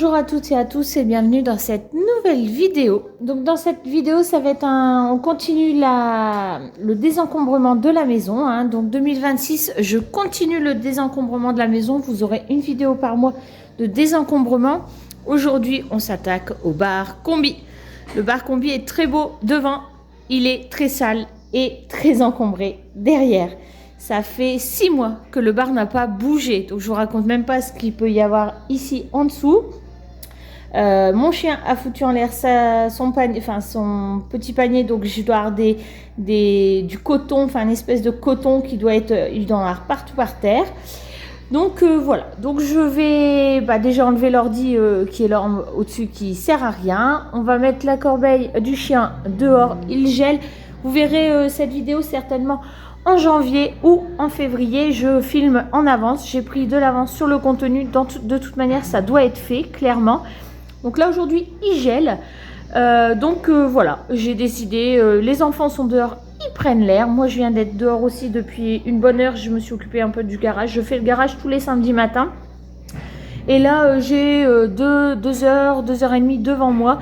Bonjour à toutes et à tous et bienvenue dans cette nouvelle vidéo. Donc dans cette vidéo, ça va être on continue le désencombrement de la maison. Donc 2026, je continue le désencombrement de la maison. Vous aurez une vidéo par mois de désencombrement. Aujourd'hui, on s'attaque au bar combi. Le bar combi est très beau devant, il est très sale et très encombré derrière. Ça fait 6 mois que le bar n'a pas bougé. Donc, je vous raconte même pas ce qu'il peut y avoir ici en dessous. Mon chien a foutu en l'air son petit panier. Donc, je dois avoir du coton, une espèce de coton qui doit être, il doit en avoir partout par terre. Donc, voilà. Donc, je vais déjà enlever l'ordi qui est là au-dessus qui sert à rien. On va mettre la corbeille du chien dehors. Il gèle. Vous verrez cette vidéo certainement en janvier ou en février. Je filme en avance, j'ai pris de l'avance sur le contenu. De toute manière, ça doit être fait, clairement. Donc là, aujourd'hui, il gèle. Voilà, j'ai décidé, les enfants sont dehors, ils prennent l'air. Moi, je viens d'être dehors aussi depuis une bonne heure. Je me suis occupée un peu du garage. Je fais le garage tous les samedis matins. Et là, j'ai 2 heures, 2 heures et demie devant moi.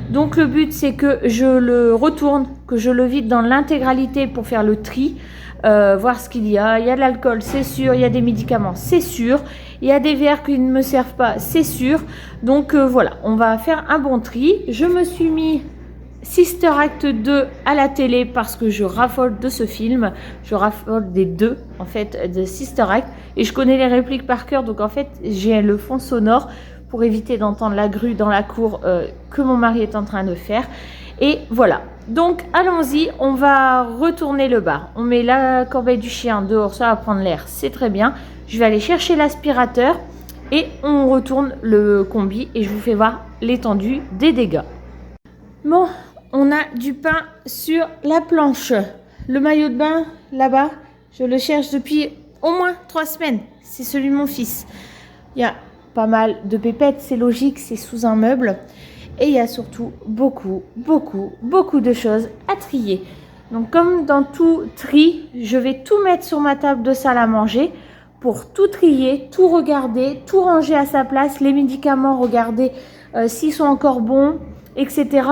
Donc le but, c'est que je le retourne, que je le vide dans l'intégralité pour faire le tri. Voir ce qu'il y a. Il y a de l'alcool, c'est sûr. Il y a des médicaments, c'est sûr. Il y a des verres qui ne me servent pas, c'est sûr. Donc voilà, on va faire un bon tri. Je me suis mis Sister Act 2 à la télé parce que je raffole de ce film. Je raffole des deux, en fait, de Sister Act. Et je connais les répliques par cœur. Donc en fait, j'ai le fond sonore pour éviter d'entendre la grue dans la cour que mon mari est en train de faire. Et voilà. Donc allons-y, on va retourner le bar. On met la corbeille du chien dehors, ça va prendre l'air, c'est très bien. Je vais aller chercher l'aspirateur et on retourne le combi et je vous fais voir l'étendue des dégâts. Bon, on a du pain sur la planche. Le maillot de bain, là-bas, je le cherche depuis au moins 3 semaines. C'est celui de mon fils. Il y a pas mal de pépettes, c'est logique, c'est sous un meuble. Et il y a surtout beaucoup de choses à trier. Donc comme dans tout tri, je vais tout mettre sur ma table de salle à manger pour tout trier, tout regarder, tout ranger à sa place, les médicaments, regarder s'ils sont encore bons, etc.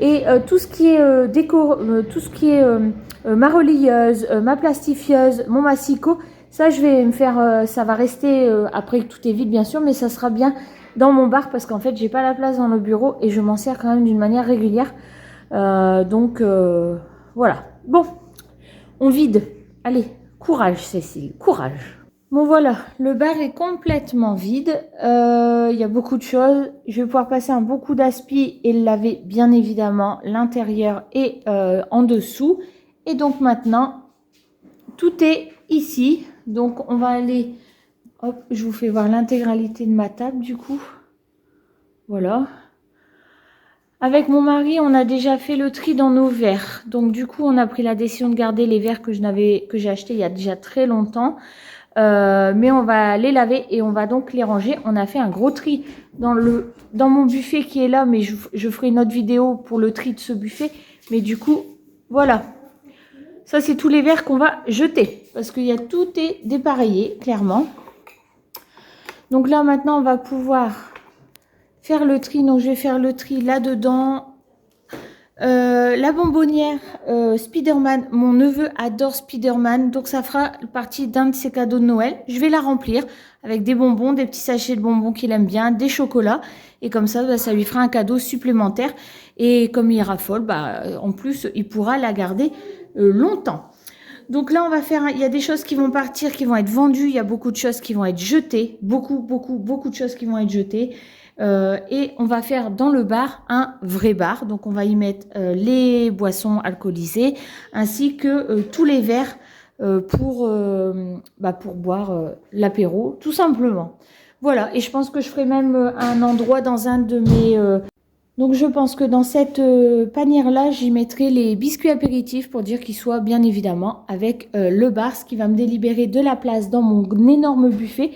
Et tout ce qui est tout ce qui est ma relieuse, ma plastifieuse, mon massicot, ça je vais me faire, ça va rester après que tout est vide bien sûr, mais ça sera bien dans mon bar parce qu'en fait j'ai pas la place dans le bureau et je m'en sers quand même d'une manière régulière. Voilà. Bon, on vide. Allez, courage Cécile, courage. Bon voilà, le bar est complètement vide. Il y a beaucoup de choses. Je vais pouvoir passer un bon coup d'aspi et laver bien évidemment l'intérieur et en dessous. Et donc maintenant, tout est ici. Donc on va aller... Hop, je vous fais voir l'intégralité de ma table du coup. Voilà. Avec mon mari, on a déjà fait le tri dans nos verres. Donc du coup, on a pris la décision de garder les verres que j'ai achetés il y a déjà très longtemps. Mais on va les laver et on va donc les ranger. On a fait un gros tri dans mon buffet qui est là, mais je ferai une autre vidéo pour le tri de ce buffet. Mais du coup, voilà. Ça, c'est tous les verres qu'on va jeter. Parce que tout est dépareillé, clairement. Donc là, maintenant, on va pouvoir faire le tri. Donc, je vais faire le tri là-dedans. La bonbonnière Spider-Man. Mon neveu adore Spider-Man. Donc, ça fera partie d'un de ses cadeaux de Noël. Je vais la remplir avec des bonbons, des petits sachets de bonbons qu'il aime bien, des chocolats. Et comme ça, ça lui fera un cadeau supplémentaire. Et comme il raffole, en plus, il pourra la garder longtemps. Donc là, on va faire, il y a des choses qui vont partir, qui vont être vendues. Il y a beaucoup de choses qui vont être jetées. Beaucoup de choses qui vont être jetées. Et on va faire dans le bar un vrai bar. Donc, on va y mettre les boissons alcoolisées ainsi que tous les verres pour boire l'apéro, tout simplement. Voilà. Et je pense que je ferai même un endroit dans un de mes... Donc, je pense que dans cette panière-là, j'y mettrai les biscuits apéritifs pour dire qu'ils soient bien évidemment avec le bar, ce qui va me délibérer de la place dans mon énorme buffet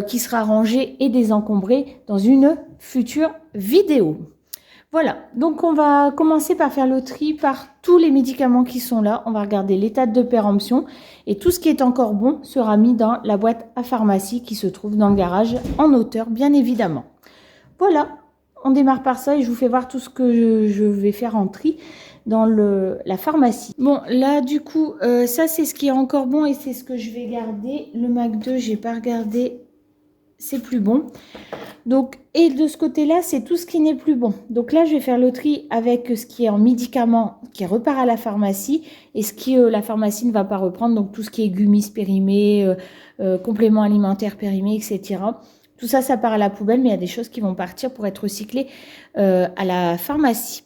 qui sera rangé et désencombré dans une future vidéo. Voilà, donc on va commencer par faire le tri par tous les médicaments qui sont là. On va regarder l'état de péremption et tout ce qui est encore bon sera mis dans la boîte à pharmacie qui se trouve dans le garage en hauteur, bien évidemment. voilà, on démarre par ça et je vous fais voir tout ce que je vais faire en tri dans la pharmacie. Bon, là, du coup, ça, c'est ce qui est encore bon et c'est ce que je vais garder. Le Mac 2, j'ai pas regardé, c'est plus bon. Donc, et de ce côté-là, c'est tout ce qui n'est plus bon. Donc là, je vais faire le tri avec ce qui est en médicaments qui repart à la pharmacie et ce qui, la pharmacie ne va pas reprendre. Donc, tout ce qui est gummies périmés, compléments alimentaires périmés, etc. Tout ça, ça part à la poubelle, mais il y a des choses qui vont partir pour être recyclées à la pharmacie.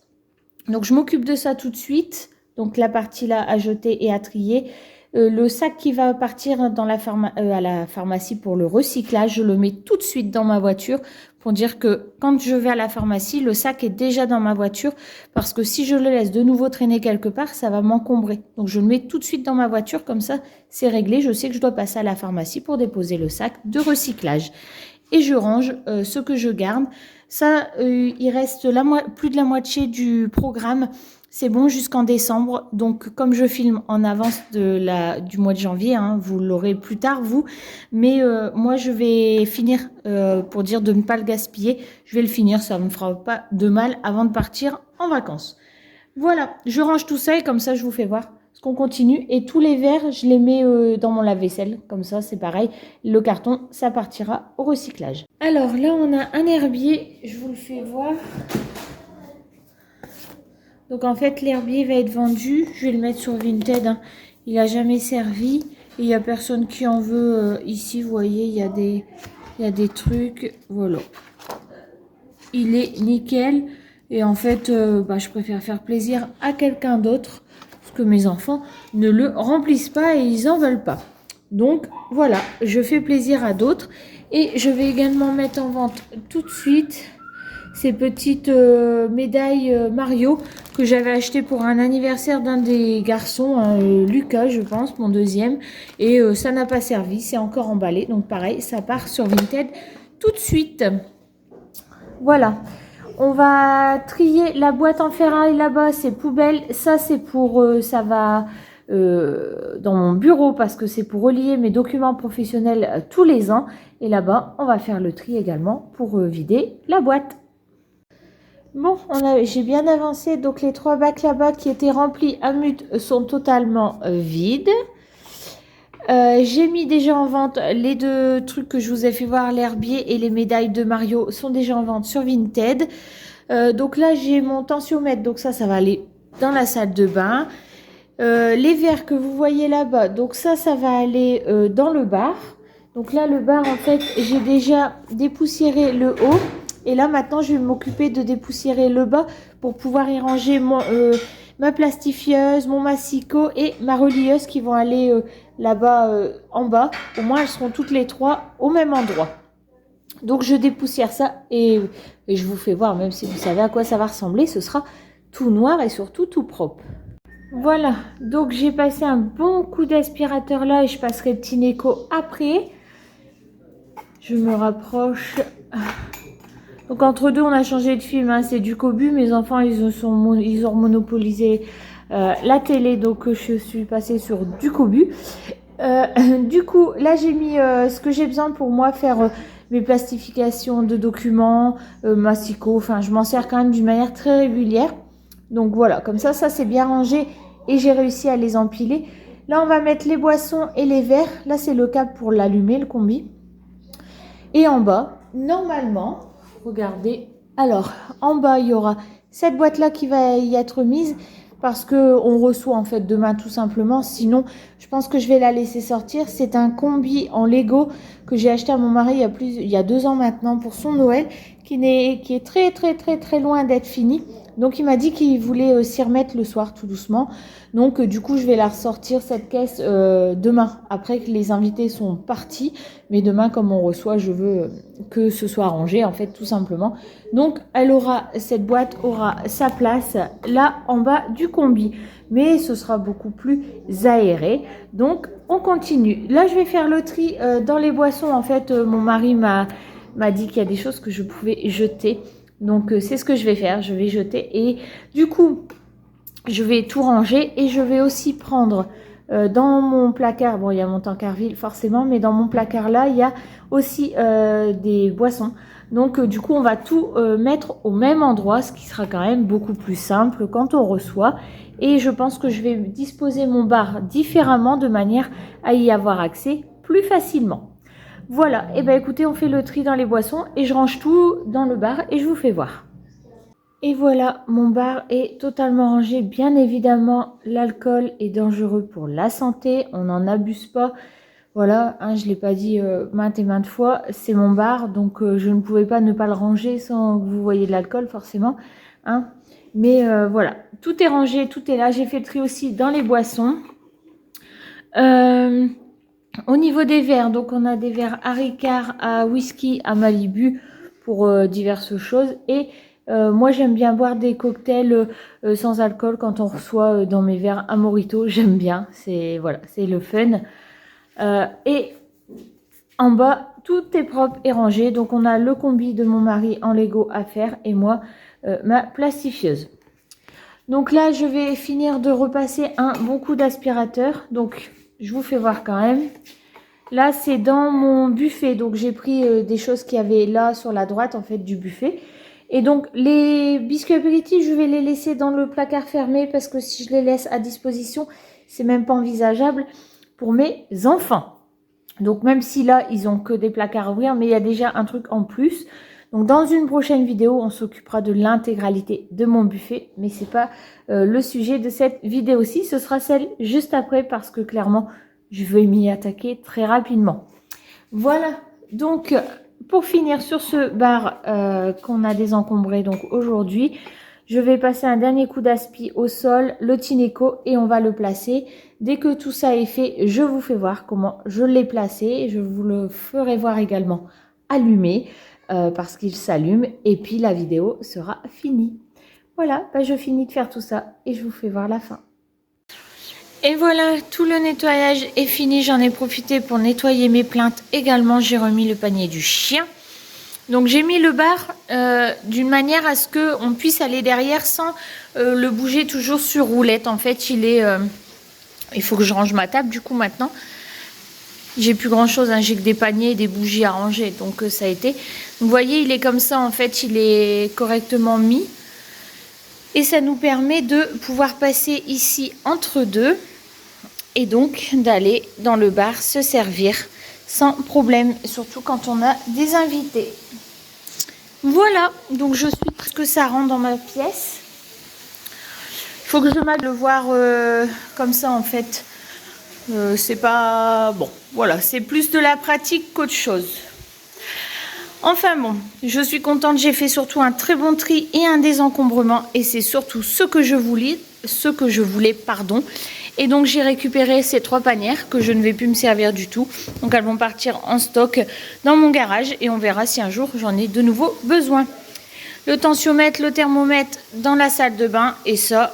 Donc, je m'occupe de ça tout de suite. Donc, la partie là à jeter et à trier. Le sac qui va partir dans à la pharmacie pour le recyclage, je le mets tout de suite dans ma voiture pour dire que quand je vais à la pharmacie, le sac est déjà dans ma voiture parce que si je le laisse de nouveau traîner quelque part, ça va m'encombrer. Donc, je le mets tout de suite dans ma voiture, comme ça, c'est réglé. Je sais que je dois passer à la pharmacie pour déposer le sac de recyclage. Et je range ce que je garde. Ça, il reste plus de la moitié du programme. C'est bon jusqu'en décembre. Donc, comme je filme en avance du mois de janvier, hein, vous l'aurez plus tard, vous. Mais moi, je vais finir, pour dire de ne pas le gaspiller. Je vais le finir, ça ne me fera pas de mal avant de partir en vacances. Voilà, je range tout ça et comme ça, je vous fais voir ce qu'on continue. Et tous les verres, je les mets dans mon lave-vaisselle. Comme ça, c'est pareil. Le carton, ça partira au recyclage. Alors là, on a un herbier. Je vous le fais voir. Donc en fait, l'herbier va être vendu. Je vais le mettre sur Vinted. Hein. Il n'a jamais servi. Et il n'y a personne qui en veut. Ici, vous voyez, il y a des trucs. Voilà. Il est nickel. Et en fait, je préfère faire plaisir à quelqu'un d'autre. Parce que mes enfants ne le remplissent pas et ils n'en veulent pas. Donc voilà, je fais plaisir à d'autres. Et je vais également mettre en vente tout de suite ces petites médailles Mario que j'avais achetées pour un anniversaire d'un des garçons, Lucas je pense, mon deuxième. Et ça n'a pas servi, c'est encore emballé. Donc pareil, ça part sur Vinted tout de suite. Voilà. On va trier la boîte en ferraille là-bas, c'est poubelle. Ça, c'est pour, ça va dans mon bureau parce que c'est pour relier mes documents professionnels tous les ans. Et là-bas, on va faire le tri également pour vider la boîte. Bon, j'ai bien avancé. Donc, les 3 bacs là-bas qui étaient remplis à mute sont totalement vides. J'ai mis déjà en vente les 2 trucs que je vous ai fait voir, l'herbier et les médailles de Mario sont déjà en vente sur Vinted. Donc là, j'ai mon tensiomètre, donc ça va aller dans la salle de bain. Les verres que vous voyez là-bas, donc ça va aller dans le bar. Donc là, le bar, en fait, j'ai déjà dépoussiéré le haut. Et là, maintenant, je vais m'occuper de dépoussiérer le bas pour pouvoir y ranger ma plastifieuse, mon massicot et ma relieuse qui vont aller là-bas en bas. Au moins, elles seront toutes les 3 au même endroit. Donc, je dépoussière ça et je vous fais voir, même si vous savez à quoi ça va ressembler, ce sera tout noir et surtout tout propre. Voilà, donc j'ai passé un bon coup d'aspirateur là et je passerai le Tineco après. Je me rapproche. Donc entre deux, on a changé de film, hein. C'est du Cobu. Mes enfants, ils ont monopolisé la télé, donc je suis passée sur du Cobu. Du coup, là, j'ai mis ce que j'ai besoin pour moi faire mes plastifications de documents, massicot. Enfin, je m'en sers quand même d'une manière très régulière. Donc voilà, comme ça c'est bien rangé et j'ai réussi à les empiler. Là, on va mettre les boissons et les verres. Là, c'est le câble pour l'allumer, le combi. Et en bas, normalement... Regardez, alors en bas il y aura cette boîte là qui va y être mise parce que on reçoit en fait demain tout simplement. Sinon je pense que je vais la laisser sortir. C'est un combi en Lego que j'ai acheté à mon mari il y a 2 ans maintenant pour son Noël qui est très loin d'être fini. Donc il m'a dit qu'il voulait s'y remettre le soir tout doucement. Donc du coup je vais la ressortir cette caisse demain après que les invités sont partis. Mais demain comme on reçoit, je veux que ce soit rangé en fait tout simplement. Donc cette boîte aura sa place là en bas du combi. Mais ce sera beaucoup plus aéré. Donc on continue. Là je vais faire le tri dans les boissons. En fait mon mari m'a dit qu'il y a des choses que je pouvais jeter. Donc c'est ce que je vais faire, je vais jeter et du coup je vais tout ranger et je vais aussi prendre dans mon placard, bon il y a mon Tancarville forcément, mais dans mon placard là il y a aussi des boissons. Donc du coup on va tout mettre au même endroit, ce qui sera quand même beaucoup plus simple quand on reçoit. Et je pense que je vais disposer mon bar différemment de manière à y avoir accès plus facilement. Voilà, et bien écoutez, on fait le tri dans les boissons et je range tout dans le bar et je vous fais voir. Et voilà, mon bar est totalement rangé. Bien évidemment, l'alcool est dangereux pour la santé, on n'en abuse pas. Voilà, hein, je ne l'ai pas dit maintes et maintes fois, c'est mon bar, donc je ne pouvais pas ne pas le ranger sans que vous voyez de l'alcool forcément. Hein. Mais voilà, tout est rangé, tout est là. J'ai fait le tri aussi dans les boissons. Au niveau des verres, donc on a des verres à Ricard, à whisky, à Malibu pour diverses choses. Et moi j'aime bien boire des cocktails sans alcool quand on reçoit dans mes verres un mojito. J'aime bien, c'est voilà, c'est le fun. Et en bas, tout est propre et rangé. Donc on a le combi de mon mari en Lego à faire et moi ma plastifieuse. Donc là je vais finir de repasser un bon coup d'aspirateur. Donc je vous fais voir quand même. Là, c'est dans mon buffet. Donc, j'ai pris des choses qu'il y avait là sur la droite, en fait, du buffet. Et donc, les biscuits apéritifs, je vais les laisser dans le placard fermé parce que si je les laisse à disposition, c'est même pas envisageable pour mes enfants. Donc, même si là, ils ont que des placards à ouvrir, mais il y a déjà un truc en plus. Donc, dans une prochaine vidéo, on s'occupera de l'intégralité de mon buffet. Mais c'est pas le sujet de cette vidéo-ci. Ce sera celle juste après parce que clairement, je vais m'y attaquer très rapidement. Voilà, donc pour finir sur ce bar qu'on a désencombré donc aujourd'hui, je vais passer un dernier coup d'aspi au sol, le Tineco, et on va le placer. Dès que tout ça est fait, je vous fais voir comment je l'ai placé. Je vous le ferai voir également allumé parce qu'il s'allume et puis la vidéo sera finie. Voilà, bah, je finis de faire tout ça et je vous fais voir la fin. Et voilà, tout le nettoyage est fini. J'en ai profité pour nettoyer mes plaintes également. J'ai remis le panier du chien. Donc j'ai mis le bar d'une manière à ce qu'on puisse aller derrière sans le bouger toujours sur roulette. En fait, il faut que je range ma table du coup maintenant. J'ai plus grand chose, hein. J'ai que des paniers et des bougies à ranger. Donc ça a été. Donc, vous voyez, il est comme ça en fait, il est correctement mis. Et ça nous permet de pouvoir passer ici entre deux. Et donc d'aller dans le bar se servir sans problème, surtout quand on a des invités. Voilà, donc je suis presque ça rentre dans ma pièce. Il faut que je m'aille le voir comme ça en fait. C'est pas bon, voilà, c'est plus de la pratique qu'autre chose. Enfin bon, je suis contente, j'ai fait surtout un très bon tri et un désencombrement et c'est surtout ce que je voulais, pardon. Et donc j'ai récupéré ces 3 panières que je ne vais plus me servir du tout. Donc elles vont partir en stock dans mon garage et on verra si un jour j'en ai de nouveau besoin. Le tensiomètre, le thermomètre dans la salle de bain et ça,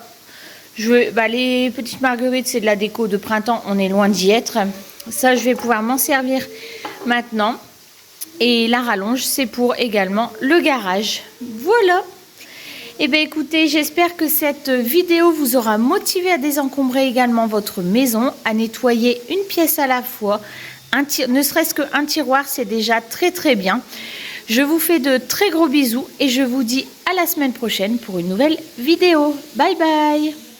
les petites marguerites c'est de la déco de printemps, on est loin d'y être. Ça je vais pouvoir m'en servir maintenant. Et la rallonge c'est pour également le garage. Voilà. Eh bien écoutez, j'espère que cette vidéo vous aura motivé à désencombrer également votre maison, à nettoyer une pièce à la fois. Ne serait-ce qu'un tiroir, c'est déjà très très bien. Je vous fais de très gros bisous et je vous dis à la semaine prochaine pour une nouvelle vidéo. Bye bye!